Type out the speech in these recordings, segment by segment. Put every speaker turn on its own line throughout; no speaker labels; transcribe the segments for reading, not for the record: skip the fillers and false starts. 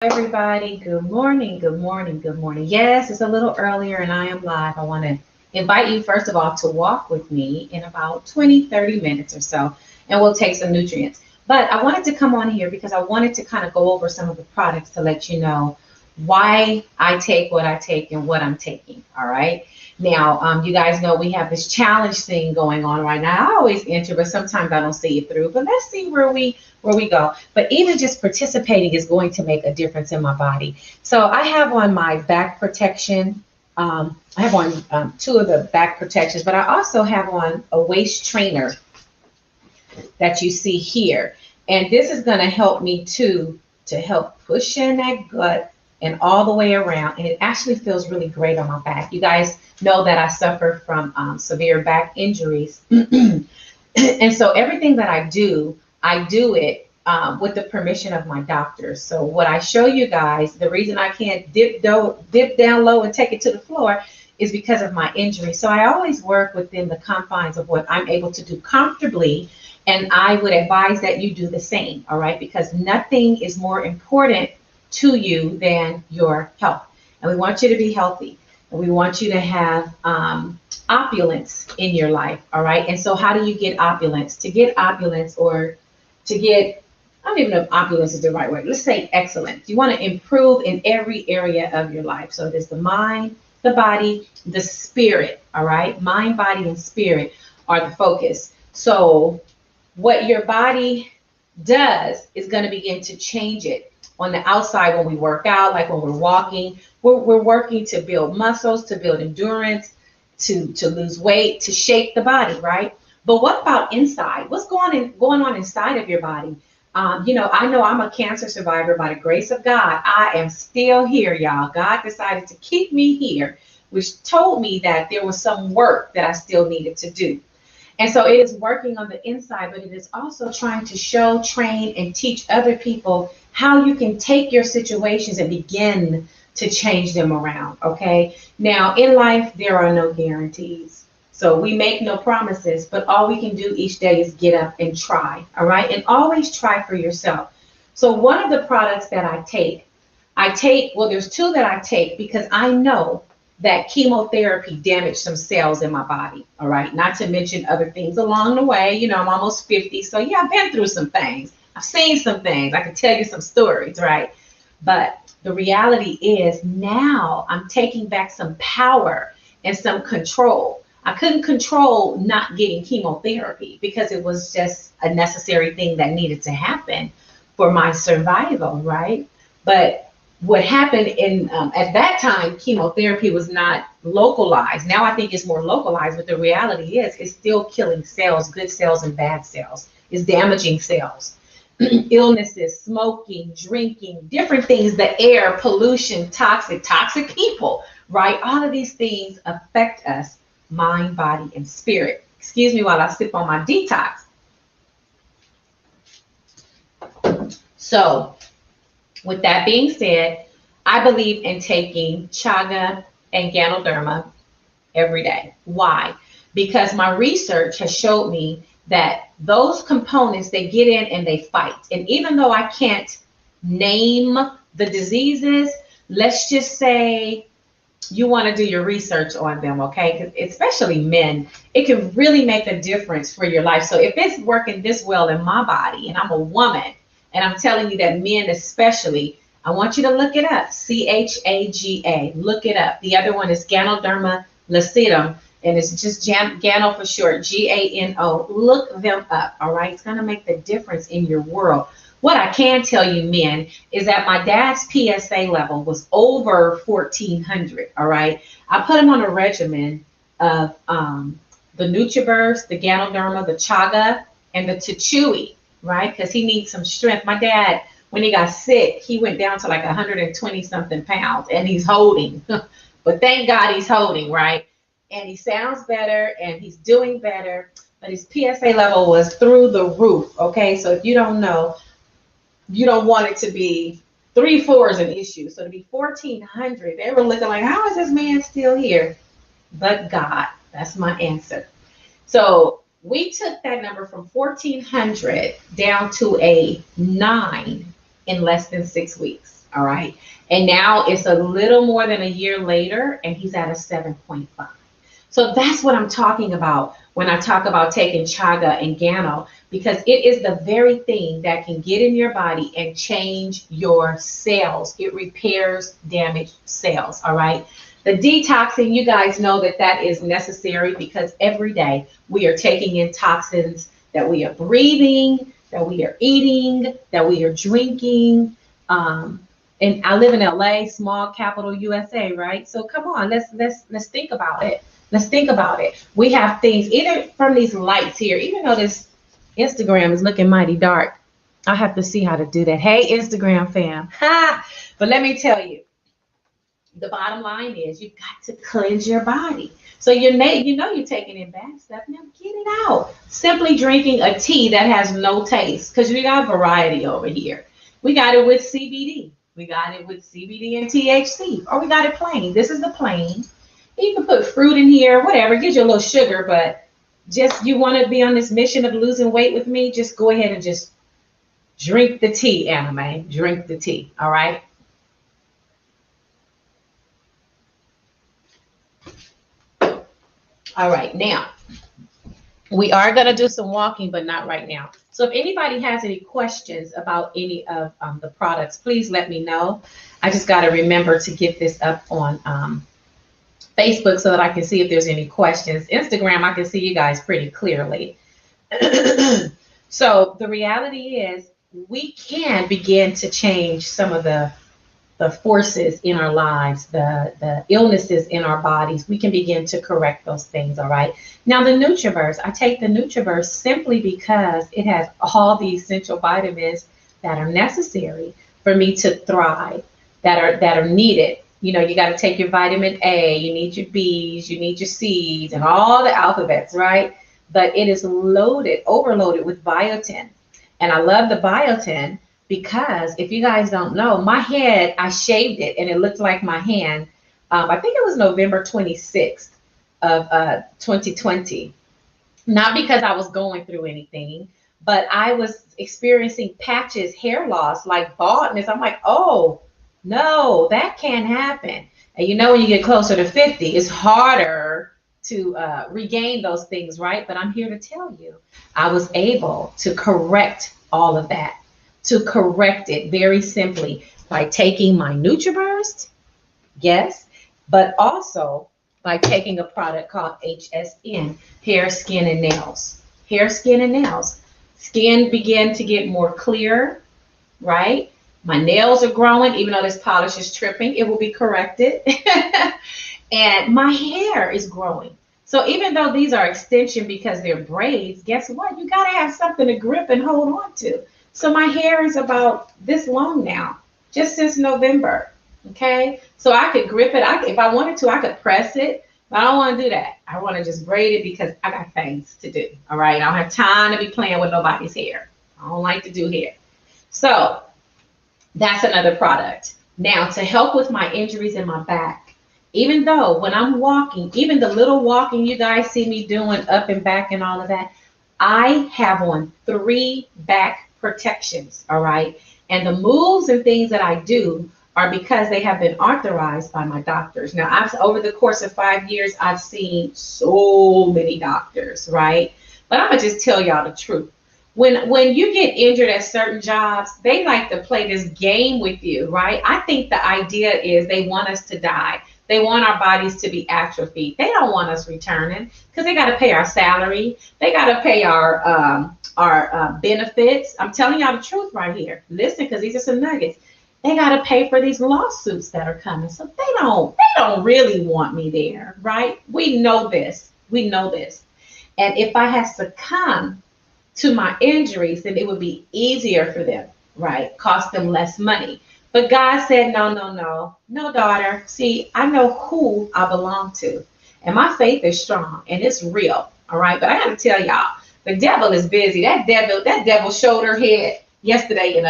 Everybody. Good morning, good morning, good morning. Yes, it's a little earlier and I am live. I want to invite you, first of all, to walk with me in about 20, 30 minutes or so, and we'll take some nutrients. But I wanted to come on here because I wanted to kind of go over some of the products to let you know why I take what I take and what I'm taking. All right. Now, you guys know we have this challenge thing going on right now. I always enter, but sometimes I don't see it through. But let's see where we go. But even just participating is going to make a difference in my body. So I have on my back protection. I have on two of the back protections, but I also have on a waist trainer that you see here. And this is going to help me to help push in that gut and all the way around. And it actually feels really great on my back. You guys know that I suffer from severe back injuries. And so everything that I do it with the permission of my doctors. So what I show you guys, the reason I can't dip down low and take it to the floor is because of my injury. So I always work within the confines of what I'm able to do comfortably. And I would advise that you do the same, all right? Because nothing is more important to you than your health. And we want you to be healthy. And we want you to have opulence in your life, all right? And so how do you get opulence? To get opulence or to get, I don't even know if opulence is the right word. Let's say excellence. You want to improve in every area of your life. So there's the mind, the body, the spirit, all right? Mind, body, and spirit are the focus. So what your body does is going to begin to change it on the outside when we work out, like when we're walking. We're working to build muscles, to build endurance, to lose weight, to shape the body, right? But what about inside? What's going on inside of your body? I know I'm a cancer survivor by the grace of God. I am still here, y'all. God decided to keep me here, which told me that there was some work that I still needed to do. And so it is working on the inside, but it is also trying to show, train, and teach other people how you can take your situations and begin to change them around. Okay. Now, in life, there are no guarantees. So we make no promises, but all we can do each day is get up and try. All right. And always try for yourself. So one of the products that well, there's two that I take because I know that chemotherapy damaged some cells in my body. All right. Not to mention other things along the way. I'm almost 50. So yeah, I've been through some things. I've seen some things. I can tell you some stories, right? But the reality is now I'm taking back some power and some control. I couldn't control not getting chemotherapy because it was just a necessary thing that needed to happen for my survival, right? But what happened at that time, chemotherapy was not localized. Now I think it's more localized, but the reality is it's still killing cells, good cells and bad cells. It's damaging cells. Illnesses, smoking, drinking, different things, the air, pollution, toxic people, right? All of these things affect us, mind, body, and spirit. Excuse me while I sip on my detox. So, with that being said, I believe in taking chaga and Ganoderma every day. Why? Because my research has showed me that those components, they get in and they fight. And even though I can't name the diseases, let's just say you want to do your research on them, okay? Especially men, it can really make a difference for your life. So if it's working this well in my body, and I'm a woman, and I'm telling you that men especially, I want you to look it up. CHAGA. Look it up. The other one is Ganoderma lucidum, and it's just Gano for short, GANO. Look them up, all right? It's going to make the difference in your world. What I can tell you, men, is that my dad's PSA level was over 1400, all right? I put him on a regimen of the NutriBurst, the Ganoderma, the Chaga, and the Tichui, right? Because he needs some strength. My dad, when he got sick, he went down to like 120 something pounds, and he's holding. But thank God he's holding, right? And he sounds better and he's doing better, but his PSA level was through the roof. Okay, so if you don't know, you don't want it to be 3-4 is an issue. So to be 1400, they were looking like, how is this man still here? But God, that's my answer. So we took that number from 1400 down to a 9 in less than 6 weeks. All right. And now it's a little more than a year later, and he's at a 7.5. So that's what I'm talking about when I talk about taking chaga and gano, because it is the very thing that can get in your body and change your cells. It repairs damaged cells. All right. The detoxing, you guys know that that is necessary because every day we are taking in toxins that we are breathing, that we are eating, that we are drinking. And I live in LA, small capital USA, right? So come on, let's think about it. Let's think about it. We have things either from these lights here, even though this Instagram is looking mighty dark. I have to see how to do that. Hey, Instagram fam. Ha! But let me tell you, the bottom line is you've got to cleanse your body. So you know you're taking in bad stuff. Now get it out. Simply drinking a tea that has no taste, because we got variety over here. We got it with CBD. We got it with CBD and THC, or we got it plain. This is the plain. You can put fruit in here, whatever, gives you a little sugar, but just you want to be on this mission of losing weight with me, just go ahead and just drink the tea, anime. Drink the tea, all right? All right, now we are going to do some walking, but not right now. So if anybody has any questions about any of the products, please let me know. I just got to remember to get this up on Facebook so that I can see if there's any questions. Instagram, I can see you guys pretty clearly. So the reality is we can begin to change some of the forces in our lives, the illnesses in our bodies. We can begin to correct those things, all right? Now, the Nutriverse, I take the Nutriverse simply because it has all the essential vitamins that are necessary for me to thrive, that are needed. You know, you got to take your vitamin A, you need your B's, you need your C's, and all the alphabets, right? But it is loaded, overloaded with biotin. And I love the biotin because if you guys don't know, my head, I shaved it and it looked like my hand. I think it was November 26th of 2020. Not because I was going through anything, but I was experiencing patches, hair loss, like baldness. I'm like, oh, no, that can't happen. And you know, when you get closer to 50, it's harder to regain those things, right? But I'm here to tell you, I was able to correct all of that, to correct it very simply by taking my NutriBurst, yes, but also by taking a product called HSN, hair, skin, and nails. Hair, skin, and nails. Skin began to get more clear, right? My nails are growing, even though this polish is tripping, it will be corrected. And my hair is growing. So even though these are extension because they're braids, guess what? You got to have something to grip and hold on to. So my hair is about this long now, just since November. Okay. So I could grip it. If I wanted to, I could press it, but I don't want to do that. I want to just braid it because I got things to do. All right. I don't have time to be playing with nobody's hair. I don't like to do hair. So that's another product. Now, to help with my injuries in my back, even though when I'm walking, even the little walking you guys see me doing up and back and all of that, I have on 3 back protections, all right? And the moves and things that I do are because they have been authorized by my doctors. Now, over the course of 5 years, I've seen so many doctors, right? But I'm gonna just tell y'all the truth. When you get injured at certain jobs, they like to play this game with you, right? I think the idea is they want us to die. They want our bodies to be atrophied. They don't want us returning because they got to pay our salary. They got to pay our benefits. I'm telling y'all the truth right here. Listen, because these are some nuggets. They got to pay for these lawsuits that are coming. So they don't really want me there, right? We know this. We know this. And if I had succumbed to my injuries, then it would be easier for them, right? Cost them less money. But God said, no, daughter. See, I know who I belong to. And my faith is strong and it's real. All right. But I got to tell y'all, the devil is busy. That devil showed her head yesterday in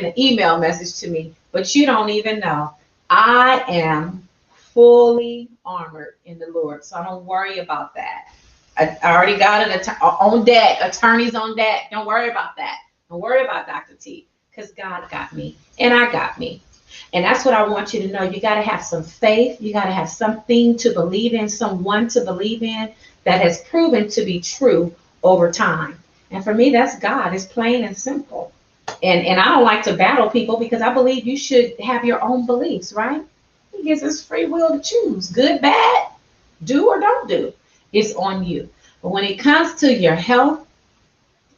an email message to me. But you don't even know. I am fully armored in the Lord. So don't worry about that. I already got it on deck, attorneys on deck. Don't worry about that. Don't worry about Dr. T, because God got me and I got me. And that's what I want you to know. You got to have some faith. You got to have something to believe in, someone to believe in that has proven to be true over time. And for me, that's God. It's plain and simple. And I don't like to battle people because I believe you should have your own beliefs, right? He gives us free will to choose good, bad, do or don't do. It's on you. But when it comes to your health,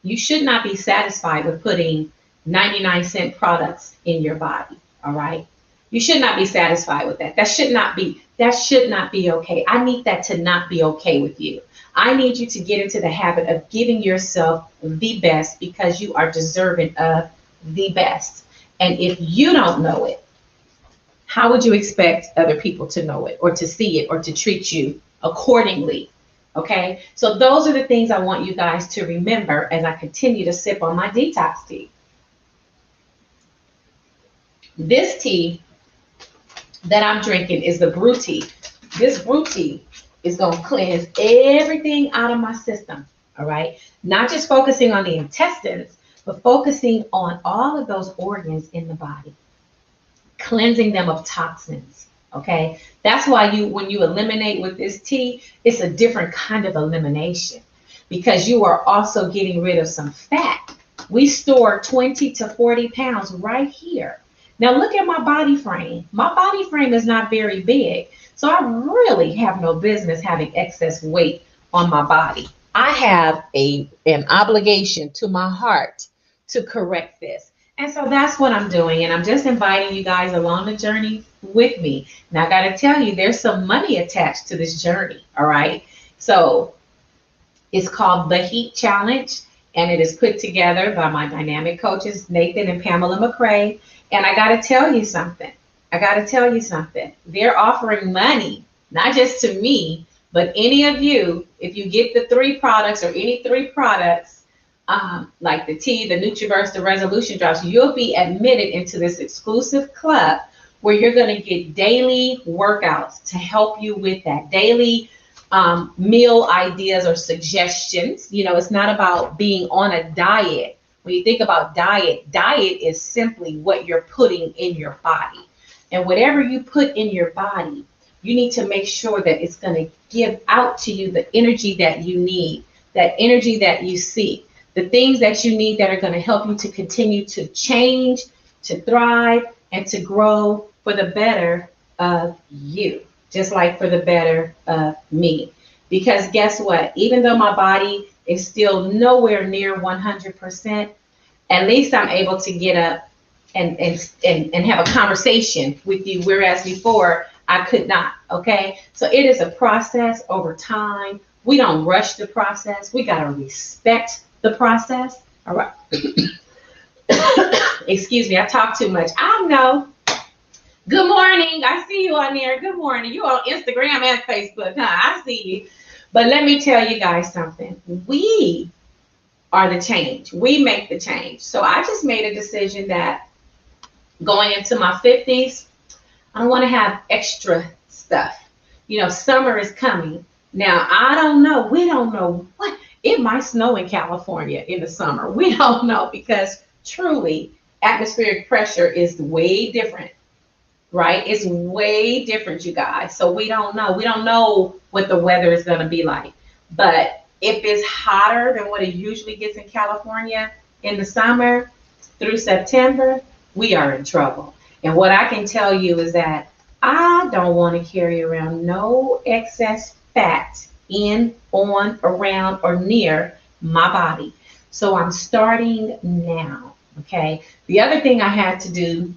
you should not be satisfied with putting 99-cent products in your body. All right. You should not be satisfied with that. That should not be okay. I need that to not be okay with you. I need you to get into the habit of giving yourself the best because you are deserving of the best. And if you don't know it, how would you expect other people to know it or to see it or to treat you accordingly? Okay, so those are the things I want you guys to remember as I continue to sip on my detox tea. This tea that I'm drinking is the brew tea. This brew tea is going to cleanse everything out of my system. All right, not just focusing on the intestines, but focusing on all of those organs in the body, cleansing them of toxins. Okay, that's why when you eliminate with this tea, it's a different kind of elimination because you are also getting rid of some fat. We store 20 to 40 pounds right here. Now look at my body frame. My body frame is not very big, so I really have no business having excess weight on my body. I have an obligation to my heart to correct this. And so that's what I'm doing. And I'm just inviting you guys along the journey with me. Now, I got to tell you, there's some money attached to this journey. All right. So it's called the Heat Challenge. And it is put together by my dynamic coaches, Nathan and Pamela McRae. And I got to tell you something. They're offering money, not just to me, but any of you, if you get the 3 products or any 3 products, like the tea, the Nutriverse, the Resolution Drops, you'll be admitted into this exclusive club where you're going to get daily workouts to help you with that, daily meal ideas or suggestions. You know, it's not about being on a diet. When you think about diet is simply what you're putting in your body. And whatever you put in your body, you need to make sure that it's going to give out to you the energy that you need, that energy that you seek. The things that you need that are going to help you to continue to change, to thrive, and to grow for the better of you, just like for the better of me. Because guess what? Even though my body is still nowhere near 100%, at least I'm able to get up and have a conversation with you, whereas before I could not. Okay, so it is a process over time. We don't rush the process. We got to respect the process. All right. Excuse me, I talk too much. I know. Good morning. I see you on there. Good morning. You on Instagram and Facebook, huh? I see you. But let me tell you guys something. We are the change. We make the change. So I just made a decision that going into my 50s, I don't want to have extra stuff. You know, summer is coming. Now, I don't know. We don't know what. It might snow in California in the summer. We don't know because truly atmospheric pressure is way different, right? It's way different, you guys. So we don't know. We don't know what the weather is going to be like. But if it's hotter than what it usually gets in California in the summer through September, we are in trouble. And what I can tell you is that I don't want to carry around no excess fat in, on, around, or near my body. So I'm starting now, okay? The other thing I had to do,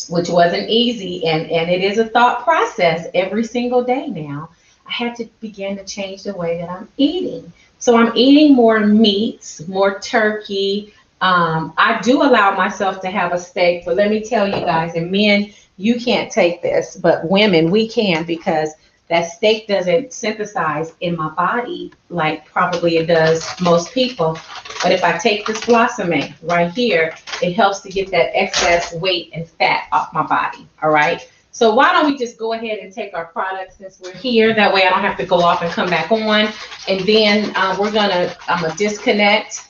which wasn't easy, and it is a thought process every single day now, I had to begin to change the way that I'm eating. So I'm eating more meats, more turkey. I do allow myself to have a steak, but let me tell you guys, and men, you can't take this, but women, we can, because that steak doesn't synthesize in my body like probably it does most people. But if I take this Blossomate right here, it helps to get that excess weight and fat off my body. All right. So why don't we just go ahead and take our products since we're here? That way I don't have to go off and come back on. And then I'm gonna disconnect,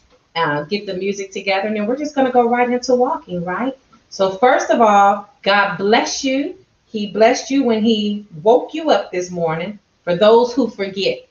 get the music together, and then we're just gonna go right into walking, right? So first of all, God bless you. He blessed you when he woke you up this morning, for those who forget.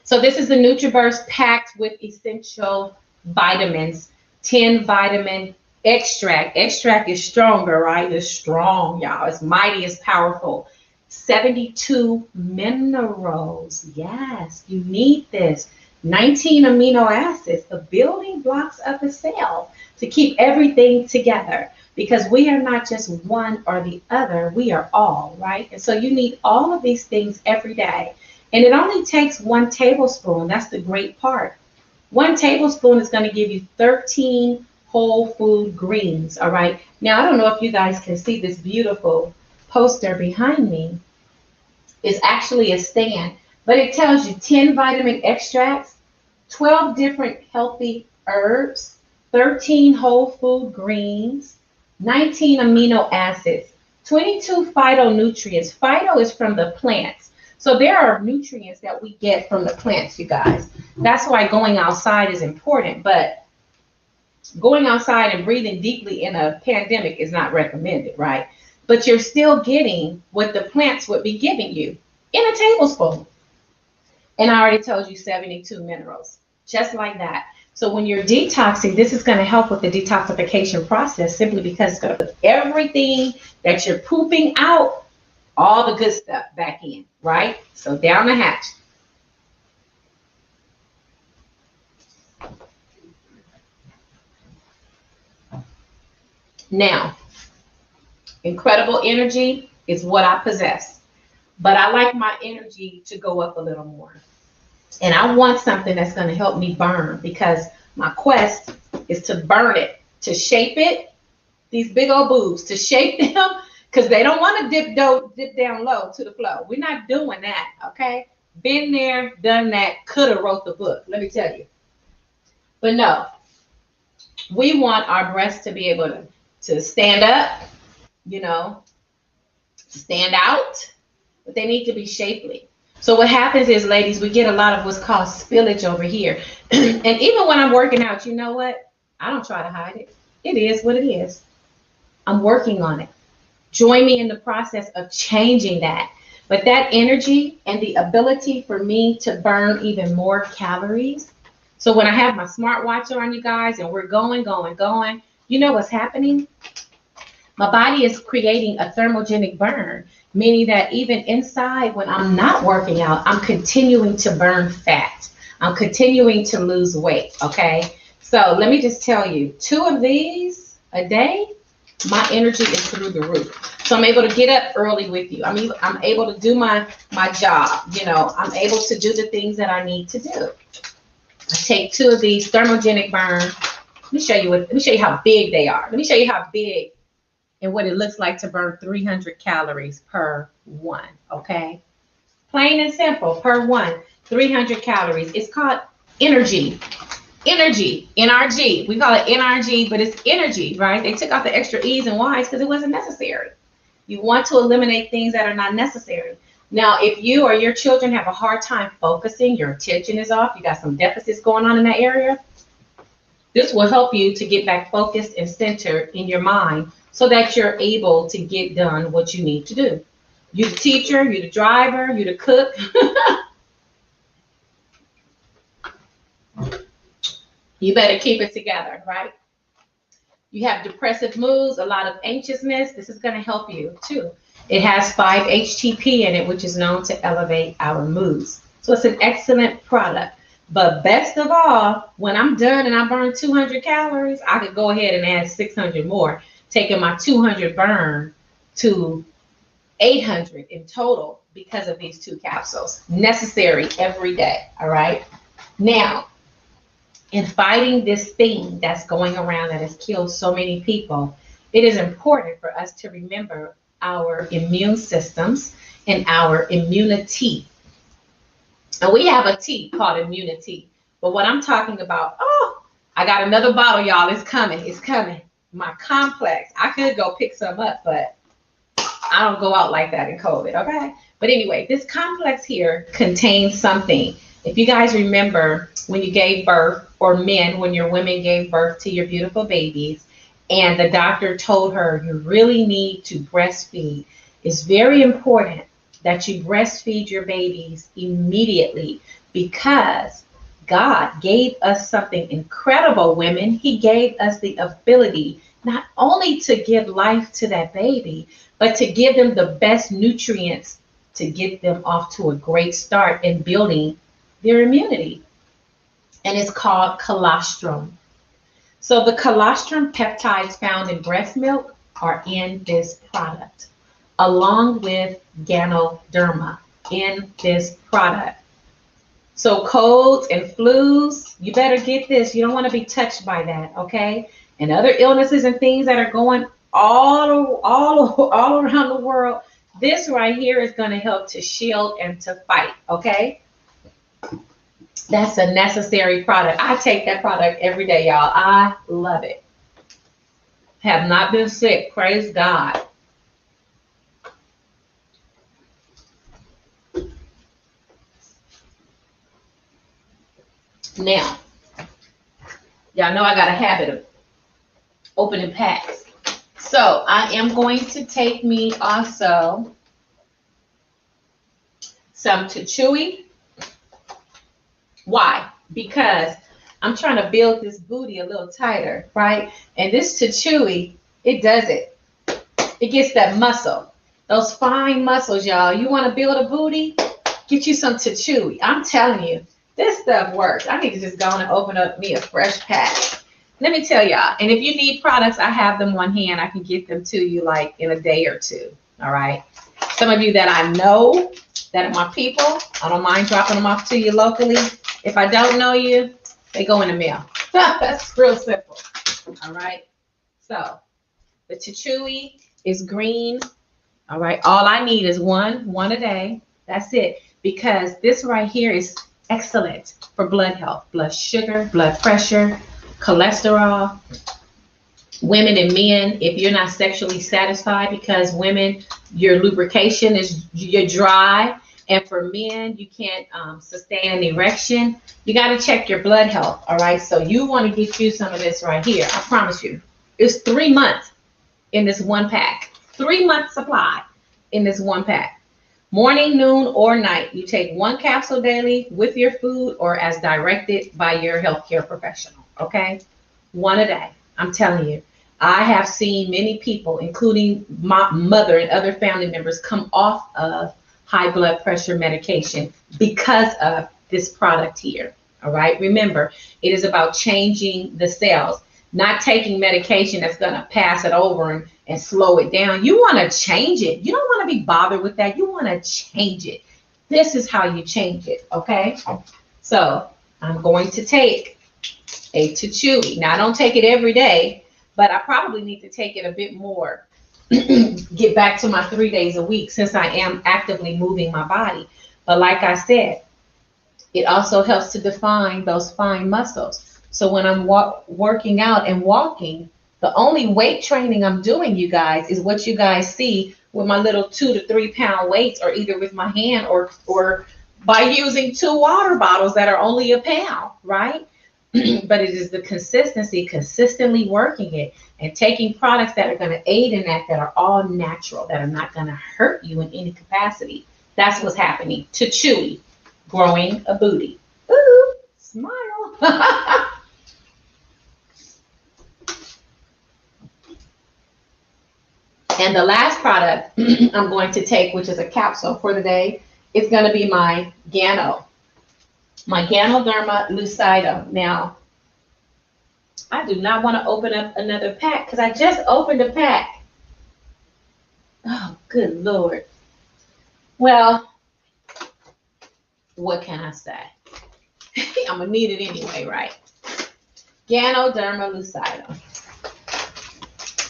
So this is the NutriBurst packed with essential vitamins, 10 vitamin extract. Extract is stronger, right? It's strong, y'all. It's mighty, it's powerful. 72 minerals. Yes, you need this. 19 amino acids, the building blocks of the cell to keep everything together, because we are not just one or the other, we are all, right? And so you need all of these things every day. And it only takes 1 tablespoon. That's the great part. 1 tablespoon is going to give you 13 whole food greens, all right? Now, I don't know if you guys can see this beautiful poster behind me. It's actually a stand, but it tells you 10 vitamin extracts, 12 different healthy herbs, 13 whole food greens, 19 amino acids, 22 phytonutrients. Phyto is from the plants. So there are nutrients that we get from the plants, you guys. That's why going outside is important, but going outside and breathing deeply in a pandemic is not recommended, right? But you're still getting what the plants would be giving you in a tablespoon. And I already told you 72 minerals, just like that. So when you're detoxing, this is going to help with the detoxification process, simply because it's going to put everything that you're pooping out, all the good stuff, back in, right? So down the hatch. Now, incredible energy is what I possess, but I like my energy to go up a little more. And I want something that's going to help me burn, because my quest is to burn it, to shape it, these big old boobs, to shape them, because they don't want to dip down low to the flow. We're not doing that, okay? Been there, done that, could have wrote the book, let me tell you. But no, we want our breasts to be able to stand up, you know, stand out, but they need to be shapely. So what happens is, ladies, we get a lot of what's called spillage over here. And even when I'm working out, you know what? I don't try to hide it. It is what it is. I'm working on it. Join me in the process of changing that. But that energy and the ability for me to burn even more calories. So when I have my smartwatch on, you guys, and we're going, you know what's happening? My body is creating a thermogenic burn, meaning that even inside when I'm not working out, I'm continuing to burn fat. I'm continuing to lose weight, okay? So let me just tell you, 2 of these a day, my energy is through the roof. So I'm able to get up early with you. I'm able to do my job, you know, I'm able to do the things that I need to do. I take 2 of these thermogenic burn. Let me show you how big they are. Let me show you how big and what it looks like to burn 300 calories per one, okay? Plain and simple, per one, 300 calories. It's called energy. Energy, NRG. We call it NRG, but it's energy, right? They took out the extra E's and Y's because it wasn't necessary. You want to eliminate things that are not necessary. Now, if you or your children have a hard time focusing, your attention is off, you got some deficits going on in that area, this will help you to get back focused and centered in your mind, so that you're able to get done what you need to do. You the teacher, you the driver, you the cook. You better keep it together, right? You have depressive moods, a lot of anxiousness. This is going to help you too. It has 5-HTP in it, which is known to elevate our moods. So it's an excellent product. But best of all, when I'm done and I burn 200 calories, I could go ahead and add 600 more, taking my 200 burn to 800 in total because of these 2 capsules. Necessary every day, all right? Now, in fighting this thing that's going around that has killed so many people, it is important for us to remember our immune systems and our immunity. And we have a tea called immunity. But what I'm talking about, I got another bottle, y'all. It's coming. It's coming. My complex. I could go pick some up, but I don't go out like that in COVID, okay? But anyway, this complex here contains something. If you guys remember when you gave birth, or men, when your women gave birth to your beautiful babies, And the doctor told her, you really need to breastfeed. It's very important that you breastfeed your babies immediately, because God gave us something incredible, women. He gave us the ability not only to give life to that baby, but to give them the best nutrients to get them off to a great start in building their immunity. And it's called colostrum. So the colostrum peptides found in breast milk are in this product, along with Ganoderma in this product. So colds and flus, you better get this. You don't want to be touched by that, okay? And other illnesses and things that are going all around the world, this right here is going to help to shield and to fight, okay? That's a necessary product. I take that product every day, y'all. I love it. Have not been sick, praise God. Now, y'all know I got a habit of opening packs. So I am going to take me also some Chewy. Why? Because I'm trying to build this booty a little tighter, right? And this Chewy, it does it. It gets that muscle. Those fine muscles, y'all. You want to build a booty? Get you some Chewy. I'm telling you. This stuff works. I need to just go and open up me a fresh pack. Let me tell y'all, and if you need products, I have them on hand. I can get them to you like in a day or two, all right? Some of you that I know that are my people, I don't mind dropping them off to you locally. If I don't know you, they go in the mail. That's real simple, all right? So the Chewy is green, all right? All I need is one a day. That's it, because this right here is excellent for blood health, blood sugar, blood pressure, cholesterol. Women and men, if you're not sexually satisfied, because women, your lubrication is, you're dry, and for men, you can't sustain an erection, you got to check your blood health, all right? So you want to get you some of this right here. I promise you, it's 3 months in this one pack. 3 months supply in this one pack. Morning, noon, or night. You take 1 capsule daily with your food or as directed by your healthcare professional, okay? 1 a day. I'm telling you, I have seen many people, including my mother and other family members, come off of high blood pressure medication because of this product here, all right? Remember, it is about changing the cells, not taking medication that's going to pass it over and slow it down. You want to change it. You don't want to be bothered with that. You want to change it. This is how you change it, okay? So I'm going to take a Chewy. Now, I don't take it every day, but I probably need to take it a bit more. Get back to my 3 days a week, since I am actively moving my body. But like I said, it also helps to define those fine muscles. So when I'm working out and walking, the only weight training I'm doing, you guys, is what you guys see with my little 2 to 3 pound weights, or either with my hand or by using 2 water bottles that are only a pound, right? But it is the consistency, consistently working it and taking products that are going to aid in that are all natural, that are not going to hurt you in any capacity. That's what's happening to Chewy, growing a booty. Ooh, smile. And the last product I'm going to take, which is a capsule for the day, is going to be my Ganoderma lucidum. Now, I do not want to open up another pack because I just opened a pack. Oh, good Lord. Well, what can I say? I'm going to need it anyway, right? Ganoderma lucidum.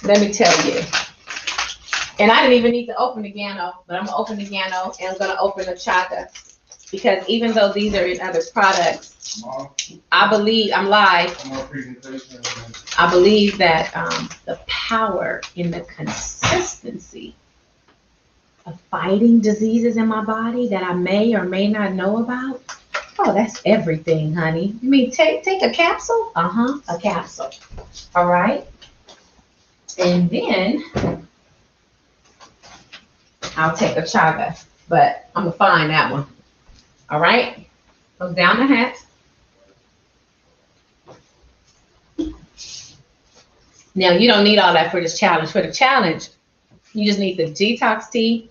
Let me tell you. And I didn't even need to open the Gano, but I'm going to open the Gano, and I'm going to open the Chaga, because even though these are in other products, I believe, I'm live, I believe that the power in the consistency of fighting diseases in my body that I may or may not know about, oh, that's everything, honey. You mean take a capsule? A capsule. All right. And then I'll take a chaga, but I'm gonna find that one. All right, look down the hat. Now you don't need all that for this challenge. For the challenge, you just need the detox tea.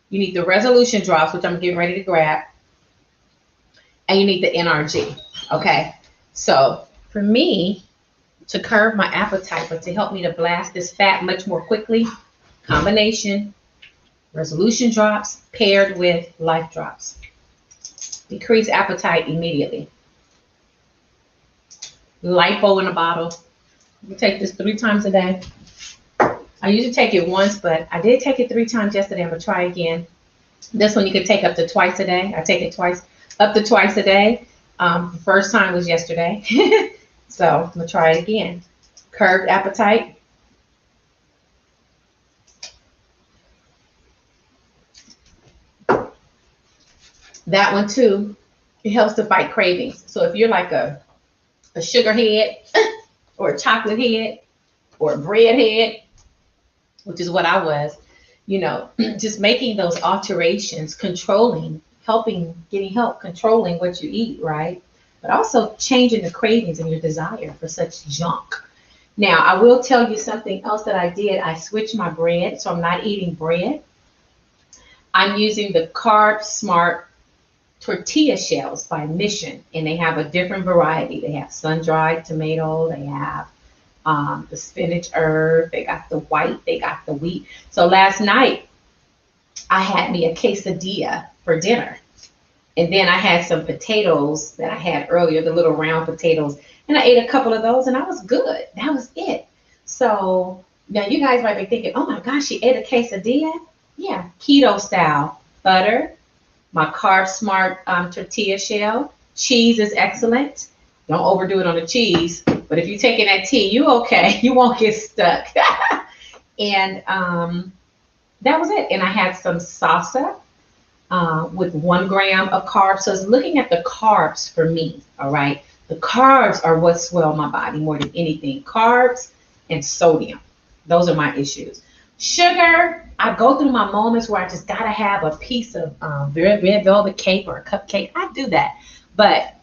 You need the resolution drops, which I'm getting ready to grab, and you need the NRG. Okay, so for me to curb my appetite, but to help me to blast this fat much more quickly, combination resolution drops paired with life drops. Decrease appetite immediately. Lipo in a bottle. You take this 3 times a day. I usually take it once, but I did take it 3 times yesterday. I'm gonna try again. This one you can take up to twice a day. I take it up to twice a day. The first time was yesterday. So I'm gonna try it again. Curbed appetite. That one too, it helps to fight cravings. So if you're like a sugar head or a chocolate head or a bread head, which is what I was, you know, just making those alterations, getting help controlling what you eat, right? But also changing the cravings and your desire for such junk. Now, I will tell you something else that I did. I switched my bread, so I'm not eating bread. I'm using the Carb Smart tortilla shells by Mission, and they have a different variety. They have sun-dried tomato, they have the spinach herb, they got the white, they got the wheat. So last night I had me a quesadilla for dinner, and then I had some potatoes that I had earlier, the little round potatoes, and I ate a couple of those, and I was good. That was it. So now you guys might be thinking, oh my gosh, she ate a quesadilla? Yeah, keto style. Butter, my Carb Smart tortilla shell. Cheese is excellent. Don't overdo it on the cheese. But if you're taking that tea, you okay. You won't get stuck. And that was it. And I had some salsa with 1 gram of carbs. So it's looking at the carbs for me, all right? The carbs are what swell my body more than anything. Carbs and sodium. Those are my issues. Sugar, I go through my moments where I just gotta have a piece of red velvet cake or a cupcake. I do that, but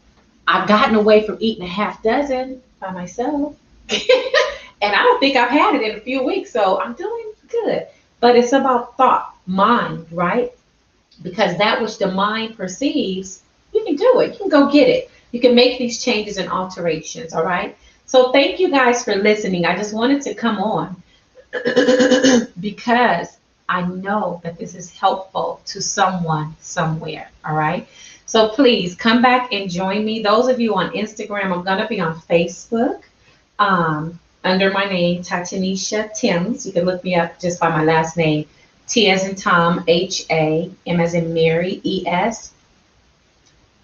I've gotten away from eating a half dozen by myself, and I don't think I've had it in a few weeks, so I'm doing good. But it's about thought, mind, right? Because that which the mind perceives, you can do it. You can go get it. You can make these changes and alterations, all right? So thank you guys for listening. I just wanted to come on because I know that this is helpful to someone somewhere, all right? So please come back and join me. Those of you on Instagram, I'm going to be on Facebook under my name, Tatanisha Timms. You can look me up just by my last name, T as in Tom, H-A, M as in Mary, E-S,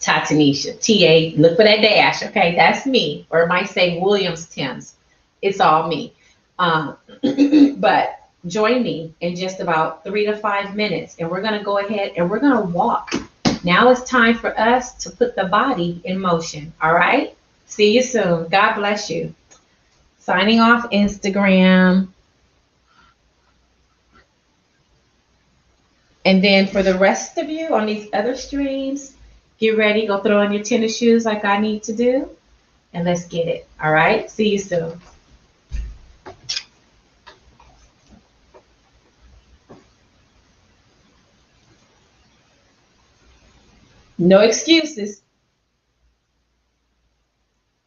Tatanisha, T-A, look for that dash, okay? That's me. Or it might say Williams Timms. It's all me. But join me in just about 3 to 5 minutes, and we're going to go ahead and we're going to walk. Now it's time for us to put the body in motion. All right? See you soon. God bless you. Signing off Instagram. And then for the rest of you on these other streams, get ready. Go throw on your tennis shoes like I need to do. And let's get it. All right? See you soon. No excuses.